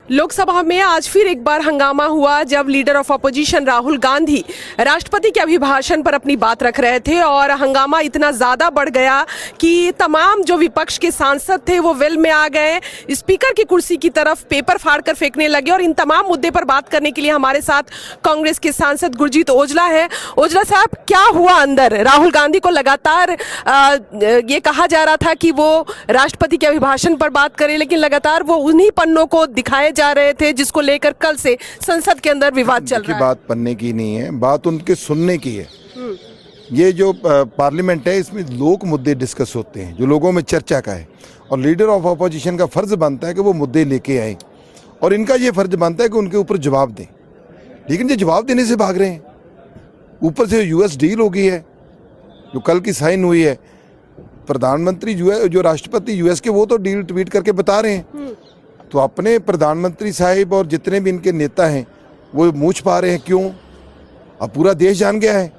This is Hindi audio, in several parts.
लोकसभा में आज फिर एक बार हंगामा हुआ जब leader of opposition Rahul Gandhi राष्ट्रपति के अभिभाषण पर अपनी बात रख रहे थे और हंगामा इतना ज्यादा बढ़ गया कि तमाम जो विपक्ष के सांसद थे वो वेल में आ गए, स्पीकर की कुर्सी की तरफ पेपर फाड़कर फेंकने लगे। और इन तमाम मुद्दे पर बात करने के लिए हमारे साथ कांग्रेस के सांसद गुरजीत ओजला है। ओजला साहब, क्या हुआ अंदर? राहुल गांधी को लगातार ये कहा जा रहा था कि वो राष्ट्रपति के अभिभाषण पर बात करें, लेकिन लगातार वो उन्हीं पन्नों को दिखाए जा रहे थे जिसको लेकर कल से संसद के अंदर विवाद चल रहा है। बात पन्ने की नहीं है, बात उनके सुनने की है। ये जो पार्लियामेंट है इसमें लोक मुद्दे डिस्कस होते हैं जो लोगों में चर्चा का है, और लीडर ऑफ अपोजिशन का फर्ज बनता है कि वो मुद्दे लेके आए, और इनका ये फर्ज बनता है कि उनके ऊपर जवाब दें। लेकिन ये जवाब देने से भाग रहे हैं। ऊपर से यूएस डील हो गई है जो कल की साइन हुई है, प्रधानमंत्री जो राष्ट्रपति यूएस के वो तो डील ट्वीट करके बता रहे हैं। तो अपने प्रधानमंत्री साहिब और जितने भी इनके नेता हैं वो मूंछ छुपा रहे हैं। क्यों? अब पूरा देश जान गया है।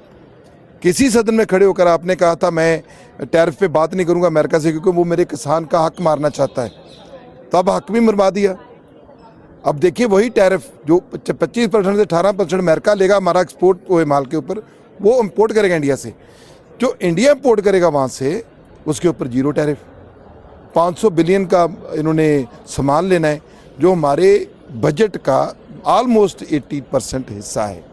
किसी सदन में खड़े होकर आपने कहा था मैं टैरिफ पे बात नहीं करूंगा अमेरिका से क्योंकि वो मेरे किसान का हक मारना चाहता है, तो अब हक भी मरवा दिया। अब देखिए वही टैरिफ जो 25% से 18% अमेरिका लेगा हमारा एक्सपोर्ट हुए माल के ऊपर, वो इम्पोर्ट करेगा इंडिया से। जो इंडिया इम्पोर्ट करेगा वहाँ से उसके ऊपर जीरो टैरिफ। 500 बिलियन का इन्होंने सामान लेना है जो हमारे बजट का ऑलमोस्ट 80% हिस्सा है।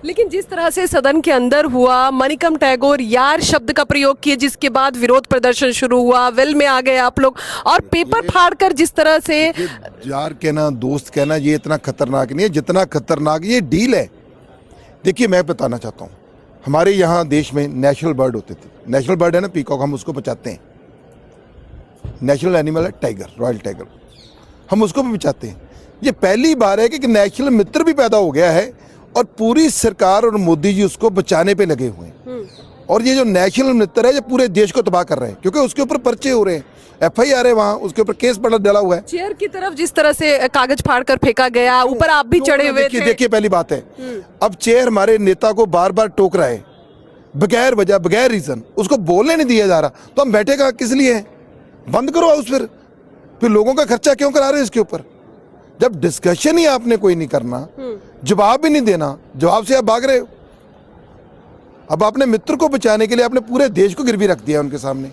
लेकिन जिस तरह से सदन के अंदर हुआ, मणिकम टैगोर यार शब्द का प्रयोग किए, जिसके बाद विरोध प्रदर्शन शुरू हुआ, वेल में आ गए आप लोग, और पेपर फाड़कर जिस तरह से यार कहना, दोस्त कहना, ये इतना खतरनाक नहीं है जितना खतरनाक ये डील है। देखिए मैं बताना चाहता हूँ, हमारे यहाँ देश में नेशनल बर्ड होते थे। नेशनल बर्ड है ना पीकॉक, हम उसको बचाते हैं। नेशनल एनिमल है टाइगर, रॉयल टाइगर, हम उसको भी बचाते हैं। ये पहली बार है कि नेशनल मित्र भी पैदा हो गया है और पूरी सरकार और मोदी जी उसको बचाने पे लगे हुए हैं। और ये जो नेशनल मित्र है ये पूरे देश को तबाह कर रहे हैं क्योंकि उसके ऊपर पर्चे हो रहे हैं, FIR है, वहाँ उसके ऊपर केस पड़ा डला हुआ है। चेयर की तरफ जिस तरह से कागज फाड़कर फेंका गया, ऊपर आप भी चढ़े हुए थे। देखिए पहली बात है, अब चेयर हमारे नेता को बार बार टोक रहा है बगैर वजह, बगैर रीजन, उसको बोलने नहीं दिया जा रहा, तो हम बैठेगा किस लिए हैं? बंद करो हाउस। फिर लोगों का खर्चा क्यों करा रहे हैं इसके ऊपर? जब डिस्कशन ही आपने कोई नहीं करना, जवाब भी नहीं देना, जवाब से आप भाग रहे हो। अब आपने मित्र को बचाने के लिए आपने पूरे देश को गिरवी रख दिया उनके सामने।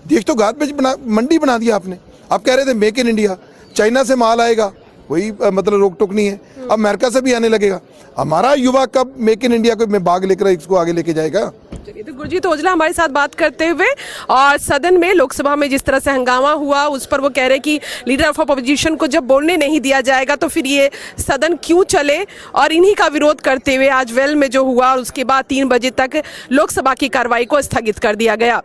देश तो गाद पे मंडी बना दिया आपने। आप कह रहे थे मेक इन इंडिया, चाइना से माल आएगा, कोई मतलब रोक टोक नहीं है, अब अमेरिका से भी आने लगेगा। हमारा युवा कब मेक इन इंडिया को में भाग लेकर इसको आगे लेके जाएगा? चलिए, तो गुरजीत ओजला हमारे साथ बात करते हुए, और सदन में लोकसभा में जिस तरह से हंगामा हुआ उस पर वो कह रहे कि लीडर ऑफ अपोजिशन को जब बोलने नहीं दिया जाएगा तो फिर ये सदन क्यों चले, और इन्हीं का विरोध करते हुए आज वेल में जो हुआ और उसके बाद 3 बजे तक लोकसभा की कार्रवाई को स्थगित कर दिया गया।